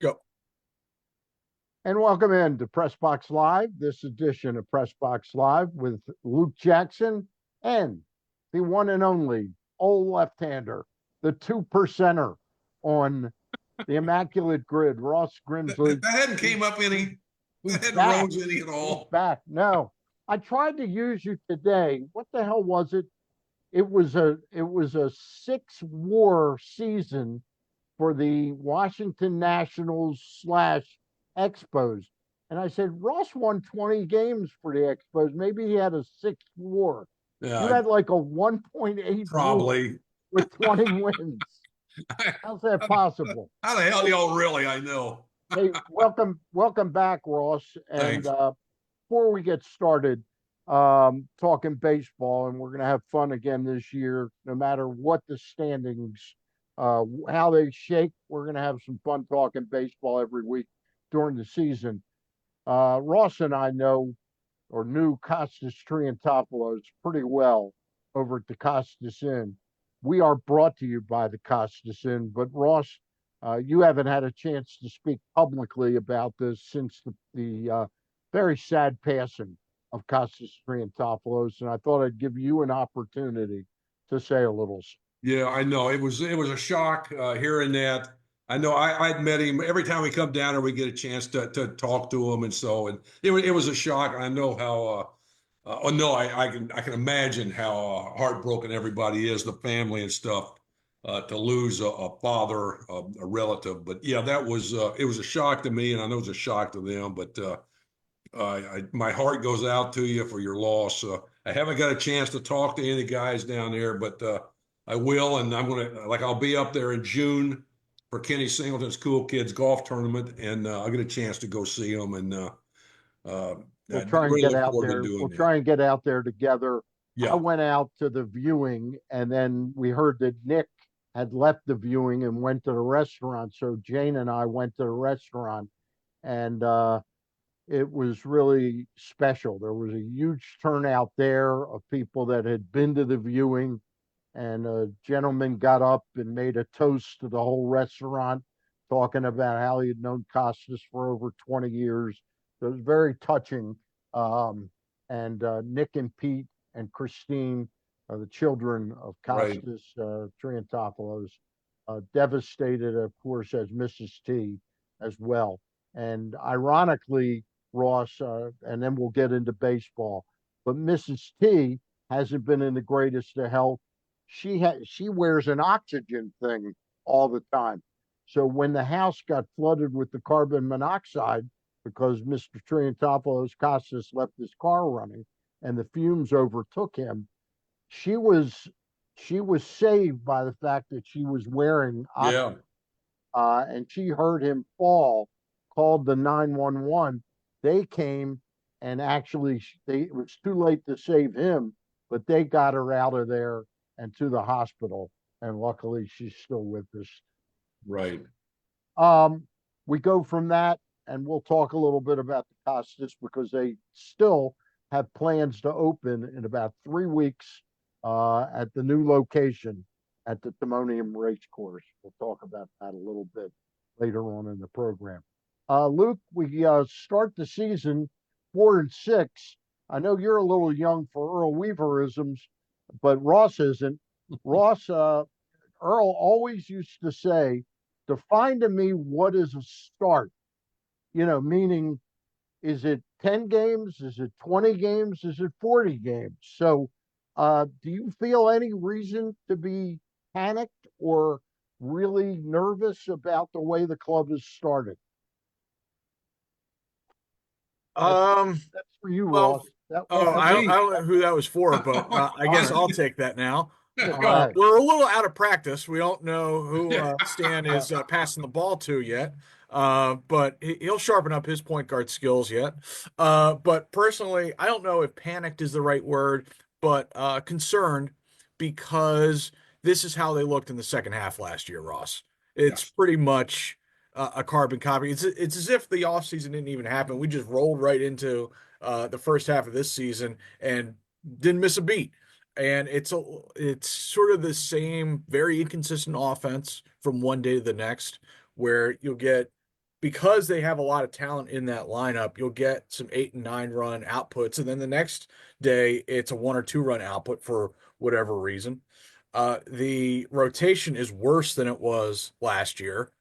Go. And welcome in to Press Box Live, this edition of Press Box Live with Luke Jackson and the one and only old left-hander, the two percenter on the Immaculate Grid, Ross That Grimsley. hadn't He, came up any. he's That hadn't back. rose any at He's all. back. No, I tried to use you today. What the hell was it? It was a six war season for the Washington Nationals slash Expos. And I said, Ross won 20 games for the Expos. Maybe he had a six war. You Yeah, had like a 1.8 war probably. with 20 wins. How's that possible? How the hell Hey, y'all really? I know. hey, welcome back, Ross. And Thanks. before we get started, talking baseball, and we're going to have fun again this year, no matter what the standings, how they shake. We're going to have some fun talking baseball every week during the season. Ross and I know or knew Costas Triantopoulos pretty well over at the Costas Inn. We are brought to you by the Costas Inn, but Ross, you haven't had a chance to speak publicly about this since the very sad passing of Costas Triantopoulos, and I thought I'd give you an opportunity to say a little. Yeah, I know. It was a shock hearing that. I know I'd met him every time we come down there. We get a chance to talk to him, and so and it was a shock. I know how. Oh no, I can imagine how heartbroken everybody is, the family and stuff, to lose a father, a relative. But yeah, that was it was a shock to me, and I know it was a shock to them. But my heart goes out to you for your loss. I haven't got a chance to talk to any of the guys down there, but I will, and I'll be up there in June for Kenny Singleton's Cool Kids golf tournament, and I'll get a chance to go see them, and uh, We'll I try and really get look out forward to there. doing We'll that. try and get out there together. I Yeah, went out to the viewing, and then we heard that Nick had left the viewing and went to the restaurant. So Jane and I went to the restaurant, and it was really special. There was a huge turnout there of people that had been to the viewing, and a gentleman got up and made a toast to the whole restaurant, talking about how he had known Costas for over 20 years. So it was very touching. Um, and Nick and Pete and Christine, the children of right. Costas Triantopoulos, devastated, of course, as Mrs. T as well. And ironically, Ross, and then we'll get into baseball, but Mrs. T hasn't been in the greatest of health. She wears an oxygen thing all the time. So when the house got flooded with the carbon monoxide because Mr. Triantopoulos Costas left his car running and the fumes overtook him, she was she was saved by the fact that she was wearing Yeah, oxygen. And she heard him fall, called the 911. They came and actually it was too late to save him, but they got her out of there and to the hospital. And luckily, she's still with us. right. Um, we go from that, and we'll talk a little bit about the Costas because they still have plans to open in about 3 weeks at the new location at the Timonium Race Course. We'll talk about that a little bit later on in the program. Luke, we start the season 4-6. I know you're a little young for Earl Weaverisms, but Ross isn't. Ross, Earl always used to say, define to me what is a start, meaning is it 10 games? Is it 20 games? Is it 40 games? So, do you feel any reason to be panicked or really nervous about the way the club has started? That's Um, that's for you, well, Ross. That oh, wasn't I, me. I I don't know who that was for, but I All guess right, I'll take that now. all right. We're a little out of practice. We don't know who yeah. Stan Uh, is passing the ball to yet, but he'll sharpen up his point guard skills yet. But personally, I don't know if panicked is the right word, but concerned because this is how they looked in the second half last year, Ross. It's Yes. pretty much a carbon copy. It's as if the offseason didn't even happen. We just rolled right into the first half of this season and didn't miss a beat. And it's sort of the same very inconsistent offense from one day to the next, where you'll get because they have a lot of talent in that lineup, you'll get some 8 and 9 run outputs, and then the next day it's a 1 or 2 run output for whatever reason. The rotation is worse than it was last year.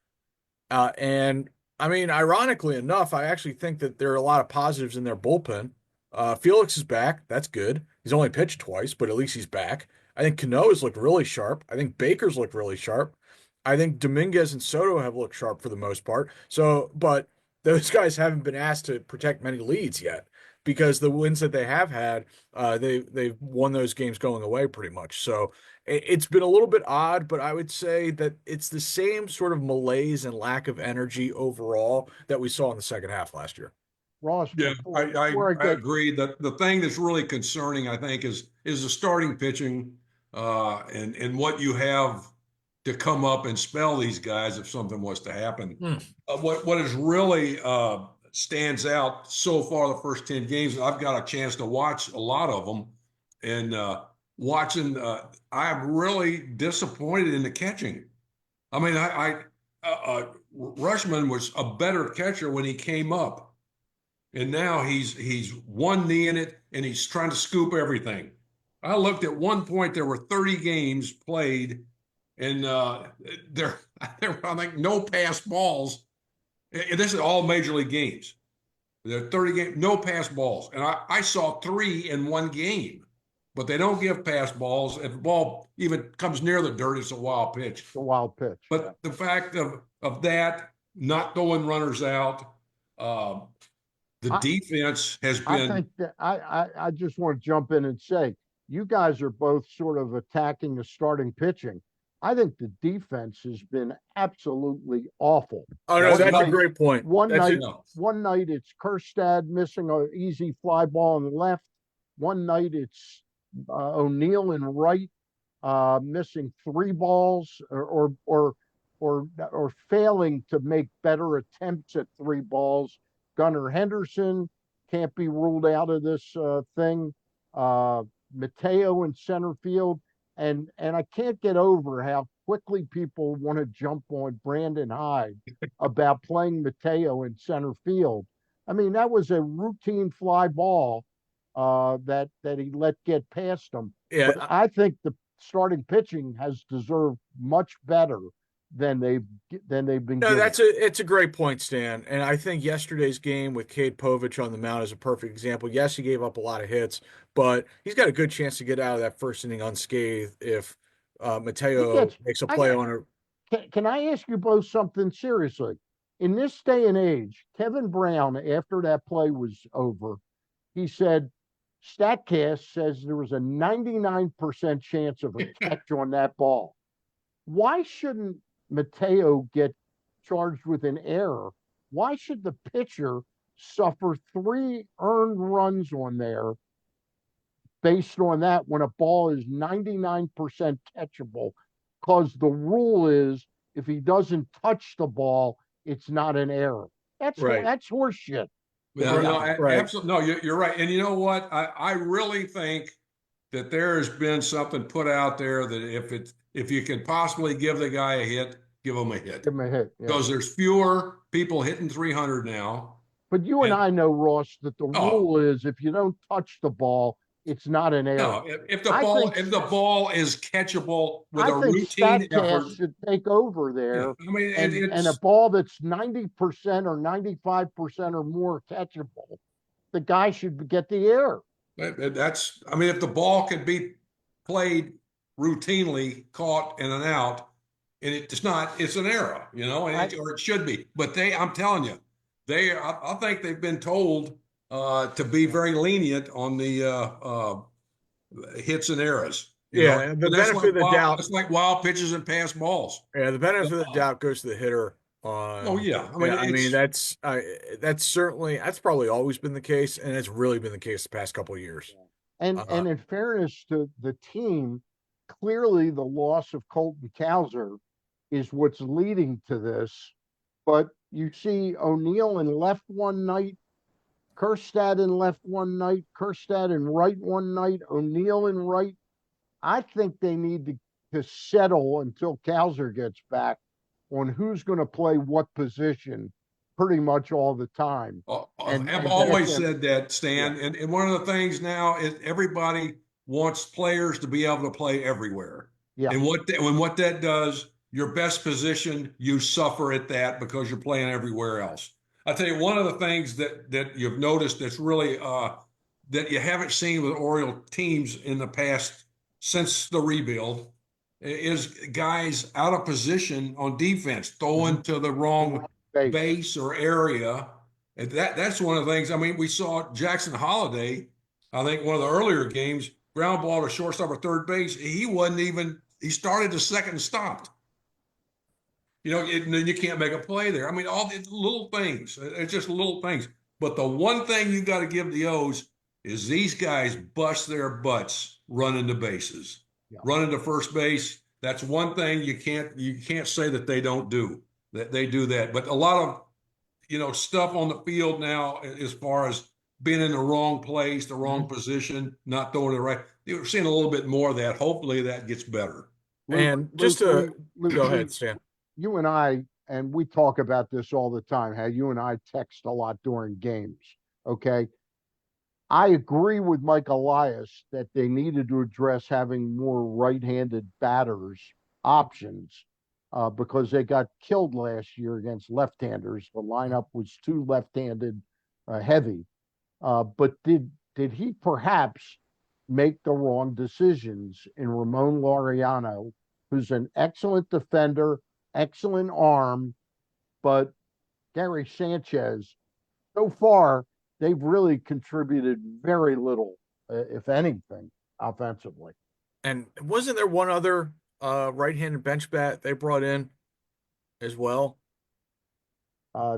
And I mean, ironically enough, I actually think that there are a lot of positives in their bullpen. Felix is back. That's good. He's only pitched twice, but at least he's back. I think Cano has looked really sharp. I think Baker's looked really sharp. I think Dominguez and Soto have looked sharp for the most part. So, but those guys haven't been asked to protect many leads yet because the wins that they have had, they've won those games going away pretty much. So it's been a little bit odd, but I would say that it's the same sort of malaise and lack of energy overall that we saw in the second half last year. Ross, Yeah, before I I get agree that the thing that's really concerning, I think, is the starting pitching, and what you have to come up and spell these guys if something was to happen. Hmm. What is really stands out so far the first 10 games, and I've got a chance to watch a lot of them, and watching, I'm really disappointed in the catching. I mean, Rushman was a better catcher when he came up. And now he's one knee in it, and he's trying to scoop everything. I looked at one point; there were 30 games played, and there were, I think, no pass balls. And this is all major league games. There are 30 games, no pass balls, and I saw 3 in one game. But they don't give pass balls. If the ball even comes near the dirt, it's a wild pitch. the wild pitch. But the fact of that, not throwing runners out. The I- defense has I been, think that I just want to jump in and say, you guys are both sort of attacking the starting pitching. I think the defense has been absolutely awful. Oh no, That's that's a enough. great point. One That's night, enough. one night it's Kerstad missing an easy fly ball on the left. One night it's O'Neill in right, missing 3 balls or failing to make better attempts at 3 balls. Gunnar Henderson can't be ruled out of this thing. Mateo in center field, and I can't get over how quickly people want to jump on Brandon Hyde about playing Mateo in center field. I mean, that was a routine fly ball that he let get past him. Yeah, But I think the starting pitching has deserved much better than they've been no, given. it's a great point, Stan. And I think yesterday's game with Cade Povich on the mound is a perfect example. Yes, he gave up a lot of hits, but he's got a good chance to get out of that first inning unscathed if Mateo makes a I play got- on a. Can I ask you both something seriously? In this day and age, Kevin Brown, after that play was over, he said, StatCast says there was a 99% chance of a catch on that ball. Why shouldn't Mateo get charged with an error? Why should the pitcher suffer 3 earned runs on there based on that when a ball is 99% catchable? Because the rule is if he doesn't touch the ball, it's not an error. That's Right. that's horseshit. Right. absolutely. No, you're right. And you know what? I really think that there has been something put out there that if you can possibly give the guy a hit, give him a hit. Give him a hit. Yeah. Because there's fewer people hitting 300 now. But you and I know, Ross, that the Oh. rule is if you don't touch the ball, it's not an error. No, if the I ball think- is catchable with a I think routine effort, StatCast should take over there. I mean, And a ball that's 90% or 95% or more catchable, the guy should get the error. that's. I mean, if the ball can be played routinely, caught in and out, and it's not, it's an error, or it should be. But I'm telling you, I think they've been told to be very lenient on the hits and errors. Yeah, the benefit of the doubt. It's like wild pitches and pass balls. Yeah, the benefit of the doubt goes to the hitter. Oh yeah, I mean that's probably always been the case, and it's really been the case the past couple of years. And in fairness to the team, clearly the loss of Colton Cowser is what's leading to this. But you see O'Neill in left one night, Kerstad in left one night, Kerstad in right one night, O'Neill in right. I think they need to settle until Cowser gets back on who's going to play what position pretty much all the time. I've And always get them, said that, Stan. yeah, And one of the things now is everybody wants players to be able to play everywhere. yeah, And what that does, your best position, you suffer at that because you're playing everywhere else. I tell you, one of the things that you've noticed that's really that you haven't seen with Oriole teams in the past since the rebuild is guys out of position on defense, throwing to the the wrong wrong base. base or area. And that's one of the things. I mean, we saw Jackson Holiday, I think one of the earlier games, ground ball to shortstop or third base. He wasn't even, he started to second and stopped. And then you can't make a play there. I mean, all the little things. It's just little things. But the one thing you got to give the O's is these guys bust their butts running the bases, Yeah. running to first base. That's one thing you can't say that they don't do. That they do that. But a lot of stuff on the field now as far as being in the wrong place, the wrong position, not throwing it right. You're seeing a little bit more of that. Hopefully that gets better. And just to go ahead, Stan. You and I, and we talk about this all the time, how you and I text a lot during games. Okay. I agree with Mike Elias that they needed to address having more right-handed batters options because they got killed last year against left-handers. The lineup was too left-handed heavy. But did he perhaps make the wrong decisions in Ramon Laureano, who's an excellent defender, excellent arm, but Gary Sanchez, so far, they've really contributed very little, if anything, offensively. And wasn't there one other right-handed bench bat they brought in as well?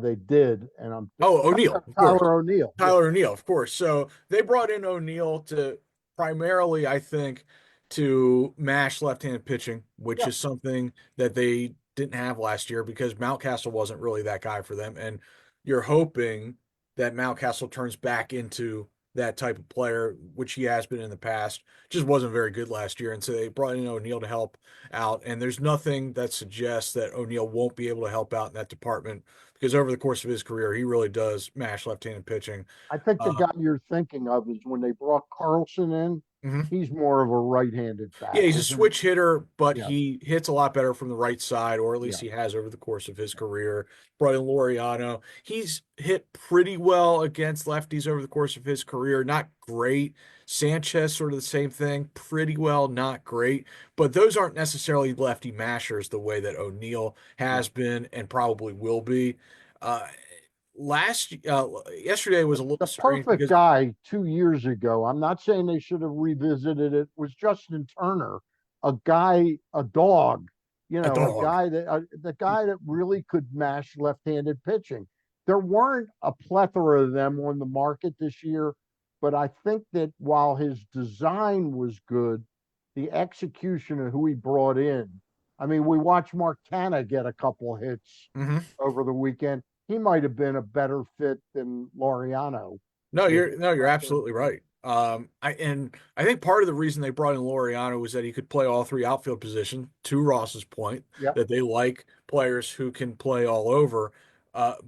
They did, and I'm O'Neill, of course. Tyler O'Neill. Tyler O'Neill, of course. So they brought in O'Neill to primarily, I think, to mash left-handed pitching, which Yeah. is something that they didn't have last year because Mountcastle wasn't really that guy for them. And you're hoping that Mountcastle turns back into that type of player, which he has been in the past. Just wasn't very good last year. And so they brought in O'Neill to help out. And there's nothing that suggests that O'Neill won't be able to help out in that department because over the course of his career, he really does mash left-handed pitching. I think the guy you're thinking of is when they brought Carlson in. Mhm. He's more of a right-handed bat. Yeah, he's a switch hitter, but Yeah. he hits a lot better from the right side, or at least Yeah. he has over the course of his career. Brian Laureano, he's hit pretty well against lefties over the course of his career. Not great. Sanchez, sort of the same thing. Pretty well, not great. But those aren't necessarily lefty mashers the way that O'Neill has been and probably will be. Yesterday was a little The strange perfect because guy 2 years ago. I'm not saying they should have revisited it. Was Justin Turner, a guy, a dog, a dog. the guy that really could mash left-handed pitching. There weren't a plethora of them on the market this year, but I think that while his design was good, the execution of who he brought in. I mean, we watched Mark Canha get a couple hits Mhm. over the weekend. He might have been a better fit than Laureano. No, you're absolutely right. I think part of the reason they brought in Laureano was that he could play all three outfield positions. To Ross's point, Yep. that they like players who can play all over.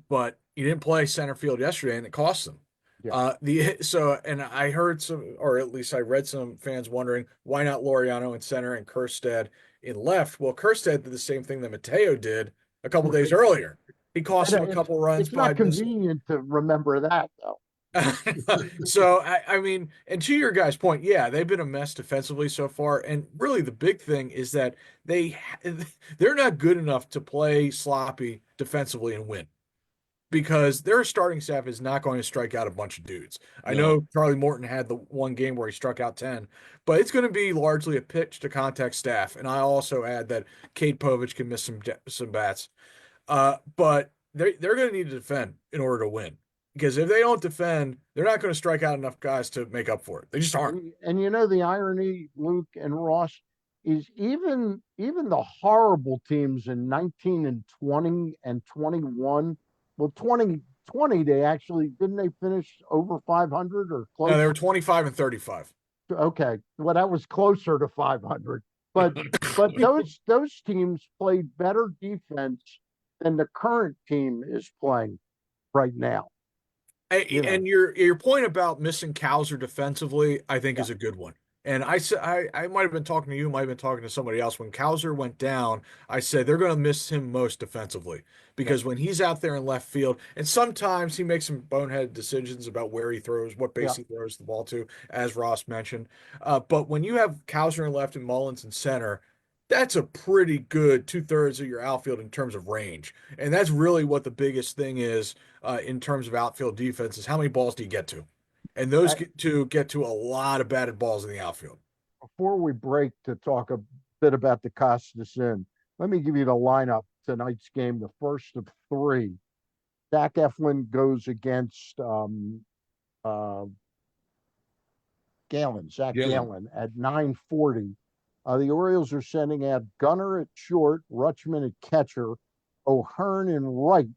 But he didn't play center field yesterday, and it cost them. Yeah. And I heard some, or at least I read some fans wondering why not Laureano in center and Kerstead in left. Well, Kerstead did the same thing that Mateo did a couple days earlier. He cost him a couple runs It's not by missing. convenient to remember that, though. So I mean, and to your guys' point, yeah, they've been a mess defensively so far, and really the big thing is that they're not good enough to play sloppy defensively and win because their starting staff is not going to strike out a bunch of dudes. I know Charlie Morton had the one game where he struck out 10, but it's going to be largely a pitch to contact staff, and I also add that Cade Povich can miss some bats, but they're going to need to defend in order to win. Because if they don't defend, they're not going to strike out enough guys to make up for it. They just aren't. And the irony, Luke and Ross, is even the horrible teams in 19 and 20 and 21. Well, 2020, they actually didn't they finish over 500 or close? No, they were 25 and 35. Okay, well that was closer to 500. But those teams played better defense than the current team is playing. right now. You know. And your point about missing Cowser defensively, I think, Yeah. is a good one. And I said I might have been talking to you, might have been talking to somebody else. When Cowser went down, I said they're going to miss him most defensively Yeah. because when he's out there in left field, and sometimes he makes some bonehead decisions about where he throws, what base Yeah. he throws the ball to, as Ross mentioned. But when you have Cowser in left and Mullins in center, that's a pretty good 2/3 of your outfield in terms of range, and that's really what the biggest thing is in terms of outfield defense is how many balls do you get to? And those get to a lot of batted balls in the outfield. Before we break to talk a bit about the Costas Inn, let me give you the lineup tonight's game, the first of three. Zach Eflin goes against uh, Zach Gillen. Galen at 9:40. The Orioles are sending out Gunnar at short, Rutschman at catcher, O'Hearn in right,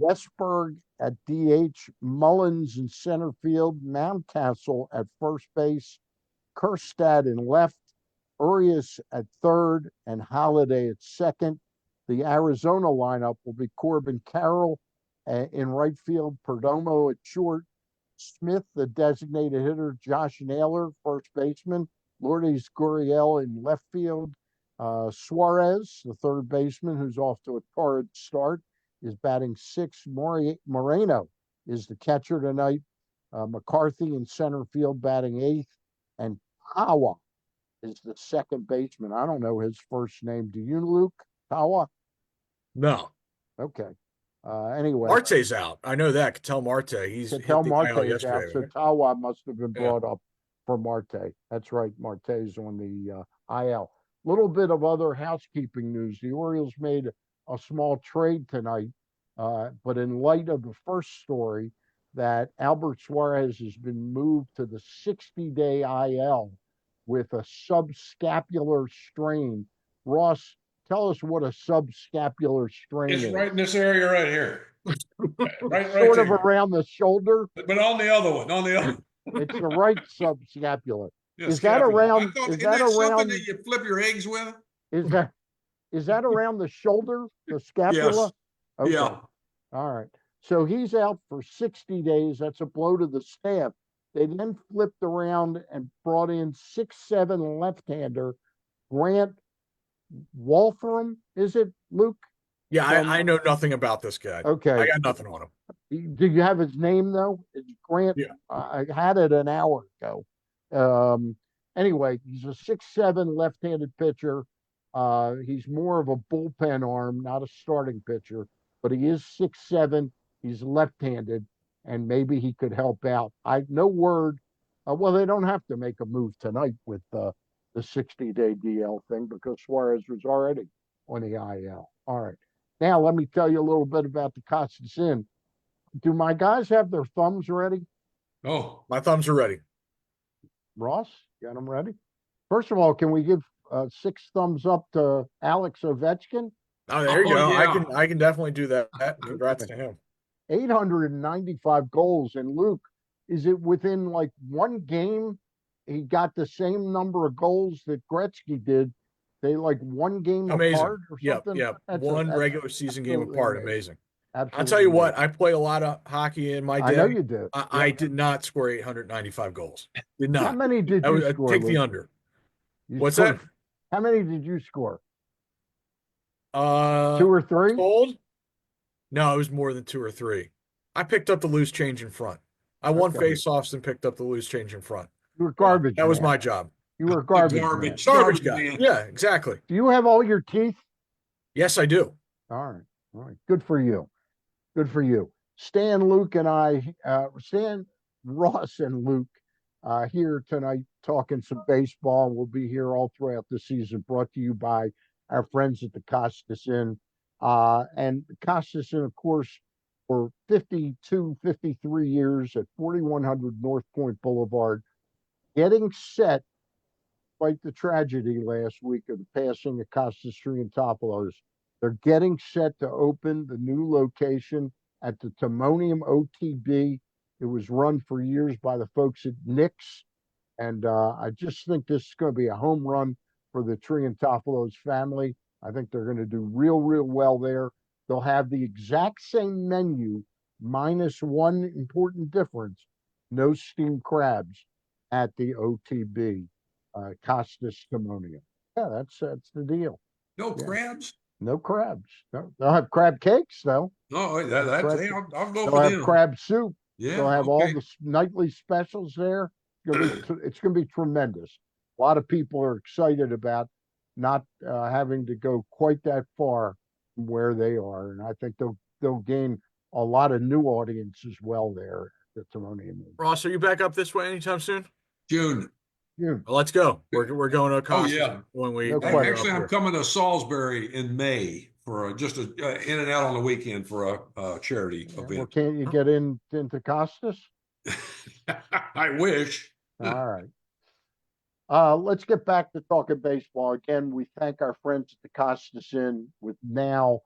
Westberg at DH, Mullins in center field, Mountcastle at first base, Kerstad in left, Urias at third, and Holiday at second. The Arizona lineup will be Corbin Carroll in right field, Perdomo at short, Smith, the designated hitter, Josh Naylor, first baseman, Lourdes Gurriel in left field, Suarez, the third baseman, who's off to a torrid start, is batting sixth. Moreno is the catcher tonight. McCarthy in center field batting eighth, and Tawa is the second baseman. I don't know his first name. Do you, Luke? Tawa? No. Okay. Anyway, Marte's out. I know that. Tell Marte. He's hit Ketel the Marte IL is out, yesterday, so right? Tawa must have been Yeah. brought up for Marte. That's right. Marte's on the IL. Little bit of other housekeeping news. The Orioles made a small trade tonight, but in light of the first story that Albert Suarez has been moved to the 60-day IL with a subscapular strain. Ross, tell us what a subscapular strain It's is. right in this area right here. Right Sort of there. around the shoulder. But on the other one, on the other. It's the right subscapular. Yeah, Is that scapula. I around? thought, Is isn't that that something around? that you flip your eggs with? Is that is that around the shoulder? The scapula? Yes. Okay. Yeah. All right. So he's out for 60 days. That's a blow to the staff. They then flipped around and brought in 6'7" left-hander Grant Wolfram. Is it, Luke? Yeah, I know nothing about this guy. Okay. I got nothing on him. Do you have his name though? It's Grant. Yeah. I had it an hour ago. Anyway, he's a 6'7" left-handed pitcher. He's more of a bullpen arm, not a starting pitcher, but he is 6'7". He's left-handed, and maybe he could help out. No word. Well, they don't have to make a move tonight with the 60-day DL thing because Suarez was already on the IL. All right. Now let me tell you a little bit about the Costas Inn. Do my guys have their thumbs ready? Oh, My thumbs are ready. Ross, got them ready? First of all, can we give 6 thumbs up to Alex Ovechkin? Oh, there you Oh, go. yeah. I can definitely do that. Congrats to him. 895 goals. And Luke, is it within like one game he got the same number of goals that Gretzky did? They like one game Amazing. apart or something? Yep. One regular season game apart. Amazing. Absolutely I'll tell you what, amazing. I played a lot of hockey in my day. I know you did. I did not score 895 goals. Did How not. many did you score? Take the Luke? under. You What's scored- that? How many did you score? 2 Uh, or 3? Old? No, it was more than 2 or 3. I picked up the loose change in front. I won Okay. face-offs and picked up the loose change in front. You were garbage. That was man. my job. You were garbage. Garbage. Man. Garbage guy. man. Yeah, exactly. Do you have all your teeth? Yes, I do. All right. All right. Good for you. Good for you. Stan, Luke, and I, Stan, Ross, and Luke here tonight talking some baseball. We'll be here all throughout the season, brought to you by our friends at the Costas Inn. And the Costas Inn, of course, for 52, 53 years at 4100 North Point Boulevard, getting set, despite the tragedy last week of the passing of Costas Triantopoulos. They're getting set to open the new location at the Timonium OTB. It was run for years by the folks at Nick's. And I just think this is going to be a home run for the Triantopoulos family. I think they're going to do real well there. They'll have the exact same menu minus one important difference: no steamed crabs at the OTB, Costas Timonium. Yeah, that's the deal. No Yeah, crabs? no crabs. No, they'll have crab cakes though. No, Crab, hey, I'll go they'll for have them. crab soup. They'll Yeah, have all okay. the nightly specials there. It's gonna be tremendous. A lot of people are excited about not having to go quite that far from where they are, and I think they'll gain a lot of new audience as well there at the Timonium. Ross, are you back up this way anytime soon? June. Yeah, Well, let's go. We're going to Oh, Costas yeah. when we no when we're question. up Actually, I'm here. coming to Salisbury in May for just a in and out on the weekend for a charity Well, event. can't you get into Costas? I wish. All right. Let's get back to talking baseball. Again, we thank our friends at the Costas Inn with now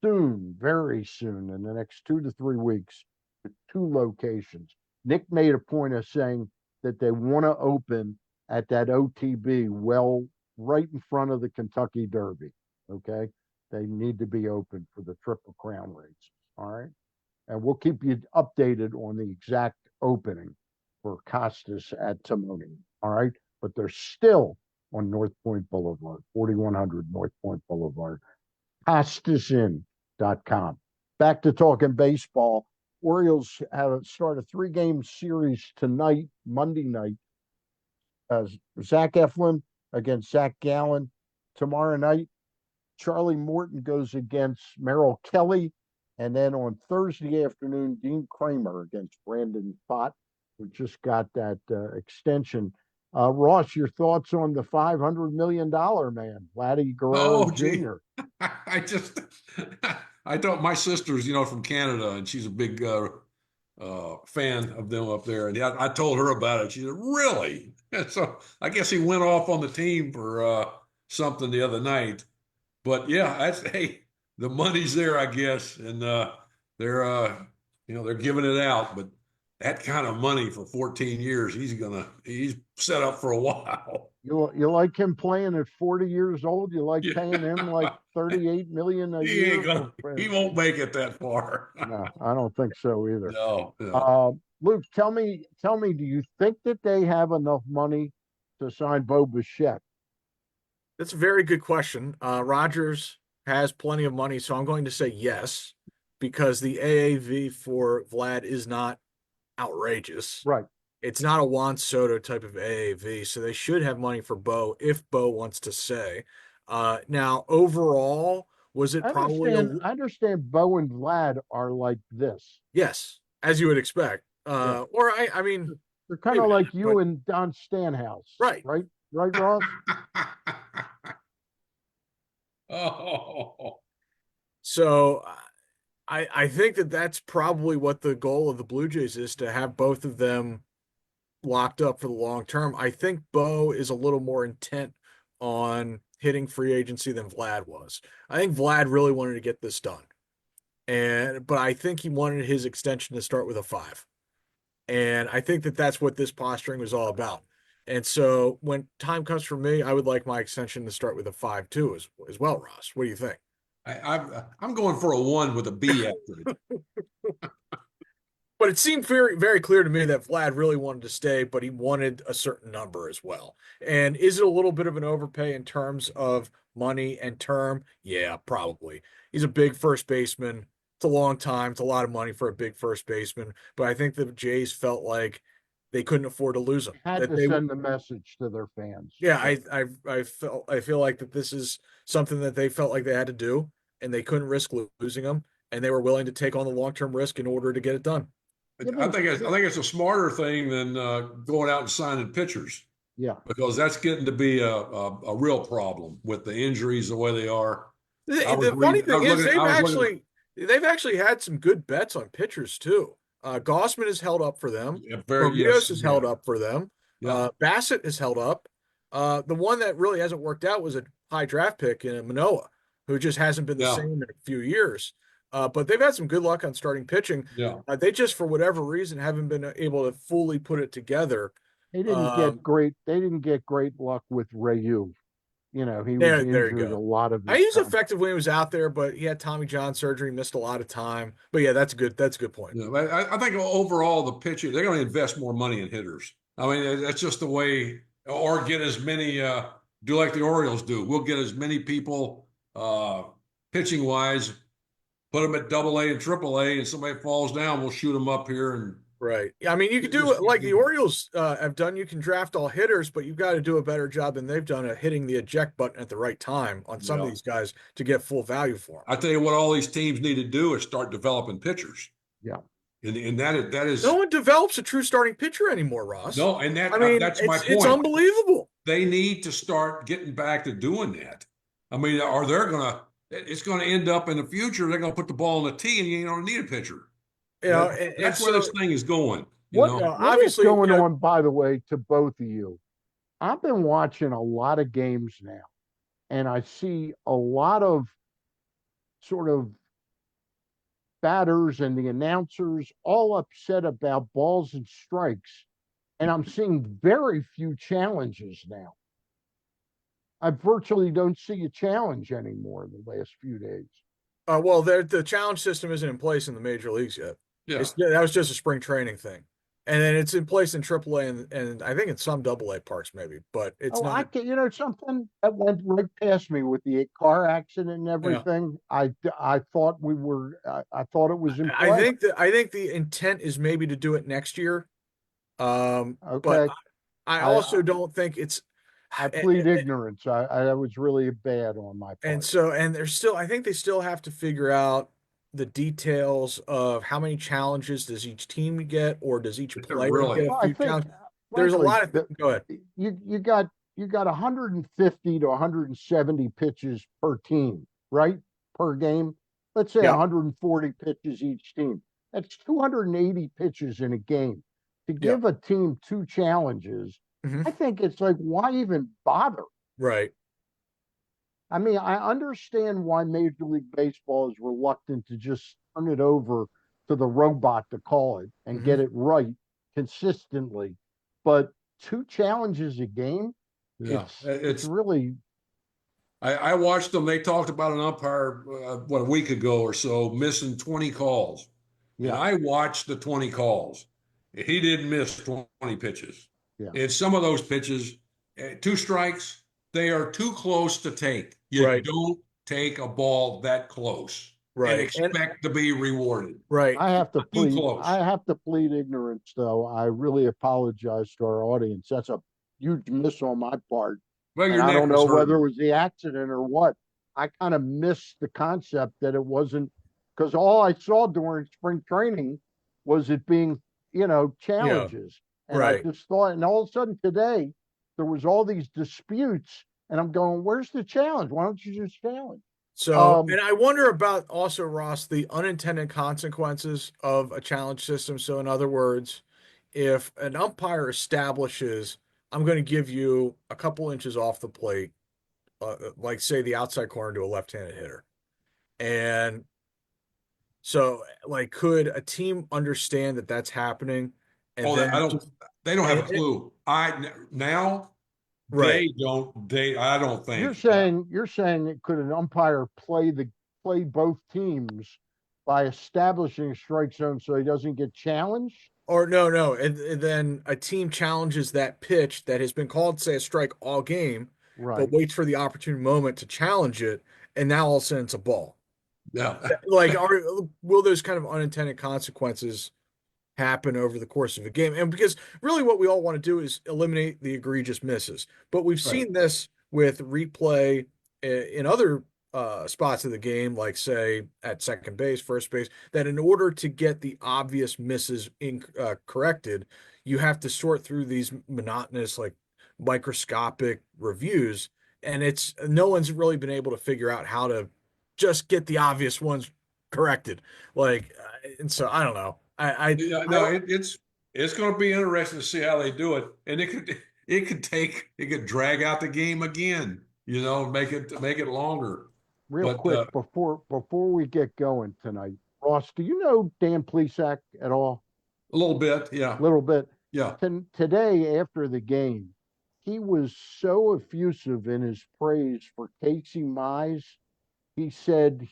soon, very soon, in the next 2 to 3 weeks, with 2 locations. Nick made a point of saying that they want to open at that OTB, well, right in front of the Kentucky Derby. Okay. They need to be open for the Triple Crown race. All right. And we'll keep you updated on the exact opening for Costas at Timonium. All right. But they're still on North Point Boulevard, 4100 North Point Boulevard, CostasInn.com. Back to talking baseball. Orioles start a 3-game series tonight, Monday night. Zach Eflin against Zach Gallen. Tomorrow night, Charlie Morton goes against Merrill Kelly. And then on Thursday afternoon, Dean Kramer against Brandon Pott, who just got that extension. Ross, your thoughts on the $500 million man, Vladdy Guerrero Oh, gee. Jr.? I just I don't my sister's, from Canada and she's a big fan of them up there. And I told her about it. She said, "Really?" And so I guess he went off on the team for something the other night. But yeah, hey, the money's there, I guess, and they're they're giving it out. But that kind of money for 14 years, he's set up for a while. You like him playing at 40 years old? You like Yeah, paying him like 38 million a he ain't year gonna, for? he won't make it that far. No, I don't think so either. No, no. Luke, tell me, do you think that they have enough money to sign Bo Bichette? That's a very good question. Rogers has plenty of money, so I'm going to say yes, because the AAV for Vlad is not outrageous. Right. It's not a Juan Soto type of AAV, so they should have money for Bo if Bo wants to stay. Now, overall, was it probably I understand Bo and Vlad are like this. yes, as you would expect. Yeah. Or I mean, They're kind of maybe like not, you but and Don Stanhouse, right. right? Right, Ross? Oh, So I think that that's probably what the goal of the Blue Jays is, to have both of them locked up for the long term. I think Bo is a little more intent on hitting free agency than Vlad was. I think Vlad really wanted to get this done. But I think he wanted his extension to start with a 5. And I think that that's what this posturing was all about. And so when time comes for me, I would like my extension to start with a 5 too, as well, Ross. What do you think? I'm going for a 1 with a B after it. But it seemed very, very clear to me that Vlad really wanted to stay, but he wanted a certain number as well. And is it a little bit of an overpay in terms of money and term? Yeah, probably. He's a big first baseman. It's a long time. It's a lot of money for a big first baseman. But I think the Jays felt like they couldn't afford to lose him. Had That to they, send the message to their fans. yeah, I feel like that this is something that they felt like they had to do, and they couldn't risk losing him, and they were willing to take on the long-term risk in order to get it done. I think it's a smarter thing than going out and signing pitchers Yeah. because that's getting to be a real problem with the injuries the way they are. The funny thing is they've actually had some good bets on pitchers too. Gossman has held up for them. Berrios has held up for them. Yeah. Bassett has held up. The one that really hasn't worked out was a high draft pick in Manoah, who just hasn't been the same in a few years. But they've had some good luck on starting pitching. Yeah. They just, for whatever reason, haven't been able to fully put it together. They didn't get great luck with Rayu. he was There you injured a go. lot of He his was time. effective when he was out there, but he had Tommy John surgery, missed a lot of time. But yeah, that's a good point. You know, I think overall the pitcher, they're going to invest more money in hitters. I mean, that's just the way, or get as many, do like the Orioles do. We'll get as many people pitching wise, put them at AA and AAA, and somebody falls down, we'll shoot them up here and Right. I mean, you could do just it keep like the doing it. Orioles have done. You can draft all hitters, but you've got to do a better job than they've done at hitting the eject button at the right time on some of Yeah. these guys to get full value for them. I tell you what, all these teams need to do is start developing pitchers. Yeah. And that No is one develops a true starting pitcher anymore, Ross. no, and I mean, that's my it's point. unbelievable. They need to start getting back to doing that. I mean, or it's gonna end up in the future, they're gonna put the ball on the tee and you don't need a pitcher. You know, and That's where so this thing is going, you What know. what is obviously, going on, by the way, to both of you? I've been watching a lot of games now, and I see a lot of sort of batters and the announcers all upset about balls and strikes, and I'm seeing very few challenges now. I virtually don't see a challenge anymore in the last few days. well, the challenge system isn't in place in the major leagues yet. Yeah. That was just a spring training thing, and then it's in place in AAA and I think in some AA parks maybe, but it's Oh, I not. can, something that went right past me with the car accident and Yeah. everything. I thought I thought it was in I play. I think the intent is maybe to do it next year. But Okay. I I also don't think it's I plead ignorance. I was really bad on my and part. so and there's still I think they still have to figure out the details of how many challenges does each team get or does each player Really. get a Well, I few think, challenges. There's a frankly, lot of go ahead. you got 150 to 170 pitches per team, right? Per game. Let's say Yeah. 140 pitches each team. That's 280 pitches in a game. To Yeah. give a team two challenges, Mhm. I think it's like, why even bother? Right. I mean, I understand why Major League Baseball is reluctant to just turn it over to the robot to call it and Mhm. get it right consistently. But two challenges a game, Yeah. it's really, I watched them. They talked about an umpire, a week ago or so, missing 20 calls. And yeah, I watched the 20 calls. He didn't miss 20 pitches. yeah. And some of those pitches, two strikes, they are too close to take. You Right. don't take a ball that close and Right. And expect to be rewarded. right. Too close. I have to plead ignorance though. I really apologize to our audience. That's a huge miss on my part. Well, And your I neck don't was know whether it hurting. was the accident or what. I kind of missed the concept that it wasn't, because all I saw during spring training was it being, Yeah. challenges. And I Right. just thought, and all of a sudden today, there was all these disputes, and I'm going, where's the challenge? Why don't you just challenge? So, Um, and I wonder about also, Ross, the unintended consequences of a challenge system. So, in other words, if an umpire establishes, I'm going to give you a couple inches off the plate, like say the outside corner to a left-handed hitter. And so, like, could a team understand that that's happening? And Oh, then, they don't have a and, clue. Now right, I don't you're think. saying you're saying that could an umpire play both teams by establishing a strike zone so he doesn't get challenged? or no, and then a team challenges that pitch that has been called, say, a strike all game, but Right. waits for the opportune moment to challenge it, and now all of a sudden it's a ball. Yeah. Like, will those kind of unintended consequences happen over the course of a game? And because really what we all want to do is eliminate the egregious misses. But we've Right. seen this with replay in other spots of the game, like say at second base, first base, that in order to get the obvious misses corrected, you have to sort through these monotonous, like microscopic reviews. And it's no one's really been able to figure out how to just get the obvious ones corrected. Like, and so I don't know. Yeah, I no, it's going to be interesting to see how they do it, and it could drag out the game again, make it longer. Real But quick before we get going tonight, Ross, do you know Dan Plesac at all? a little bit, yeah, Little bit. yeah. Today after the game, he was so effusive in his praise for Casey Mize. He said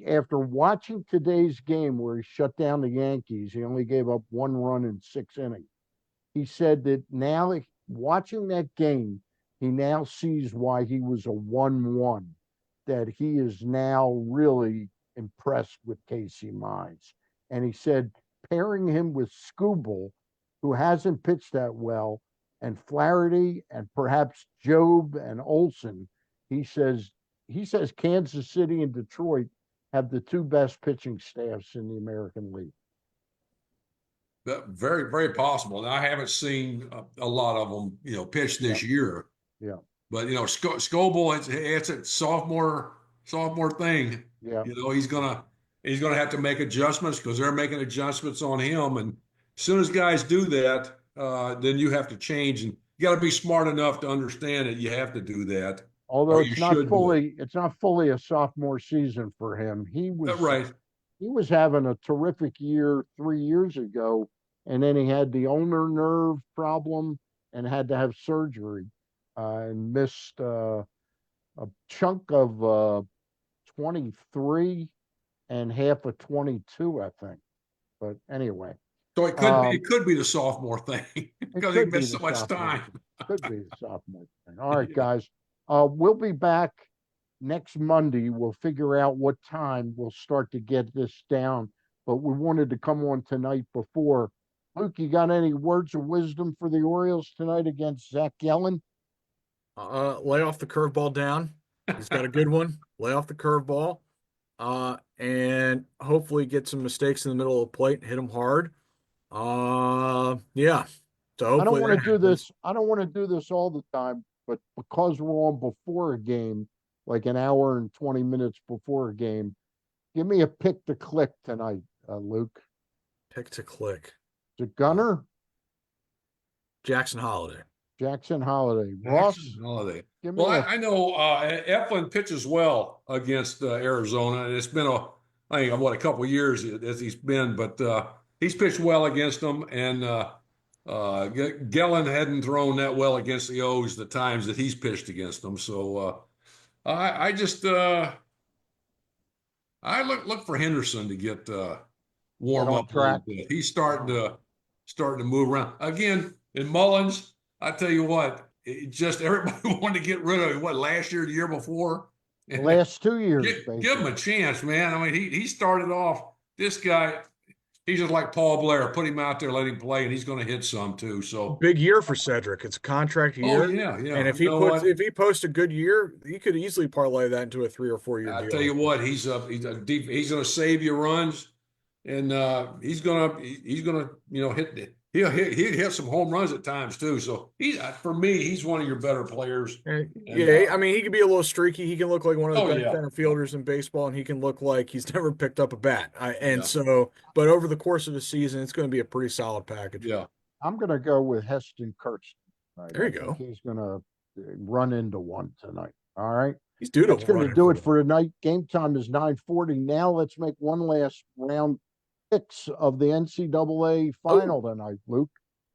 after watching today's game where he shut down the Yankees, he only gave up 1 run in 6 innings. He said that now watching that game, he now sees why he was a 1-1, that he is now really impressed with Casey Mize. And he said pairing him with Scooble, who hasn't pitched that well, and Flaherty and perhaps Job and Olson, he says Kansas City and Detroit have the two best pitching staffs in the American League. Very, very possible. And I haven't seen a lot of them, pitch this year. Yeah. But Scoble, it's a sophomore thing. Yeah. He's gonna have to make adjustments because they're making adjustments on him. And as soon as guys do that, then you have to change. And you got to be smart enough to understand that you have to do that. Although Or it's you not should do fully, it's not fully a sophomore season for him. Right. He was having a terrific year 3 years ago, and then he had the ulnar nerve problem and had to have surgery, and missed a chunk of 23 and half of 22, I think. But anyway, So it could be the sophomore thing it because he could be missed the so much sophomore time. thing. Could be the sophomore thing. All right, Yeah. guys. We'll be back next Monday. We'll figure out what time we'll start to get this down. But we wanted to come on tonight before. Luke, you got any words of wisdom for the Orioles tonight against Zach Gallen? Lay off the curveball down. He's got a good one. Lay off the curveball. And hopefully get some mistakes in the middle of the plate and hit them hard. Yeah. So I don't hopefully want to that do happens. this. I don't want to do this all the time, but because we're on before a game, like an hour and 20 minutes before a game, give me a pick to click tonight, Luke. Pick to click. Is it Gunner? Jackson Holiday. Jackson Holiday. Ross? Jackson Holiday. Give me Well, a I know Eflin pitches well against Arizona, and it's been I think a couple of years as he's been, but he's pitched well against them, and Gellen hadn't thrown that well against the O's the times that he's pitched against them. So I just I look for Henderson to get warm on up a little track. bit. He's starting to move around again. In Mullins, I tell you what, just everybody wanted to get rid of him. What, last year, the year before? The last 2 years, Give him a chance, man. I mean, he started off. This guy, he's just like Paul Blair. Put him out there, let him play, and he's going to hit some too. So Big year for Cedric. It's a contract year. oh yeah. And if he posts a good year, he could easily parlay that into a 3 or 4 year I deal. tell you what, he's deep. He's going to save you runs, and he's gonna hit it. He'll hit some home runs at times too. So for me, he's one of your better players. Yeah, I mean, he can be a little streaky. He can look like one of the best yeah. center fielders in baseball, and he can look like he's never picked up a bat. Yeah. But over the course of the season, it's going to be a pretty solid package. Yeah. I'm going to go with Heston Kirsten. There you go. He's going to run into one tonight. All right. He's due to That's going to do it for tonight. Game time is 9:40. Now let's make one last round picks of the NCAA final tonight, Luke.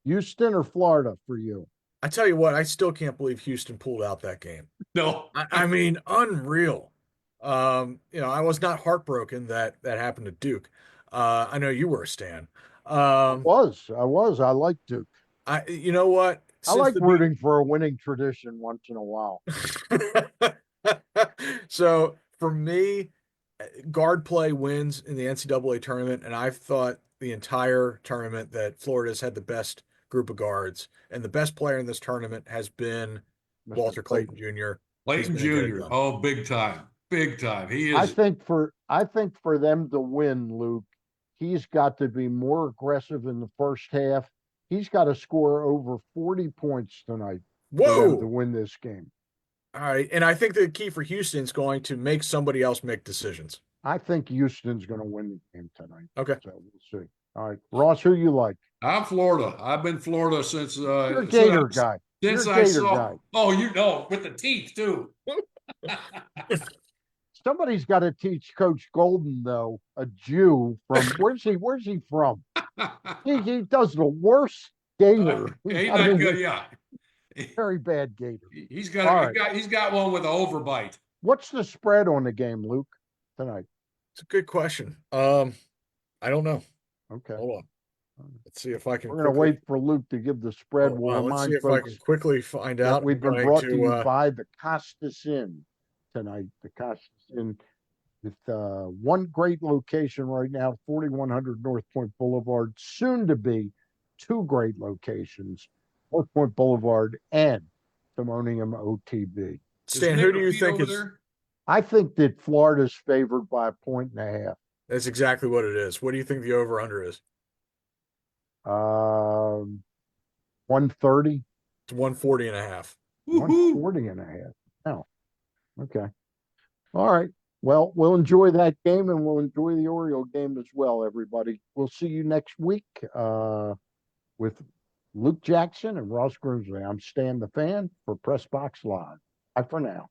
Houston or Florida for you? I tell you what, I still can't believe Houston pulled out that game. No. I mean, unreal. I was not heartbroken that happened to Duke. I know you were a stan. I was. I like Duke. You know what? I like rooting for a winning tradition once in a while. So for me, guard play wins in the NCAA tournament, and I've thought the entire tournament that Florida's had the best group of guards, and the best player in this tournament has been Mr. Walter Clayton Jr. Clayton Jr. Oh, big time. Big time. He is. I think for them to win, Luke, he's got to be more aggressive in the first half. He's got to score over 40 points tonight for them to win this game. All right. And I think the key for Houston is going to make somebody else make decisions. I think Houston's going to win the game tonight. Okay. So we'll see. All right. Ross, who you like? I'm Florida. I've been Florida since You're a Gator guy. Since You're a I Gator saw. guy. Oh, with the teeth too. Somebody's got to teach Coach Golden, though, a Jew from where's he from? He does the worst Gator. He's not good. Yeah. Very bad gator. He's All got right. he's got one with an overbite. What's the spread on the game, Luke, tonight? It's a good question. I don't know. Okay. Hold on. Let's see if I can We're going to quickly. wait for Luke to give the spread. Hold We'll on, let's see remind if I can folks quickly find that out. we've I'm been going brought to you to, by the Costas Inn tonight. The Costas Inn with one great location right now, 4100 North Point Boulevard, soon to be two great locations, North Point Boulevard and Timonium OTB. Is Stan, Nick who do you Pete think over is? there? I think that Florida's favored by 1.5. That's exactly what it is. What do you think the over under is? Um, 130, It's 140 and a half. Woohoo! 140 and a half. Oh, okay. All right. Well, we'll enjoy that game and we'll enjoy the Oriole game as well, everybody. We'll see you next week with Luke Jackson and Ross Grimsley. I'm Stan the Fan for Press Box Live. Bye for now.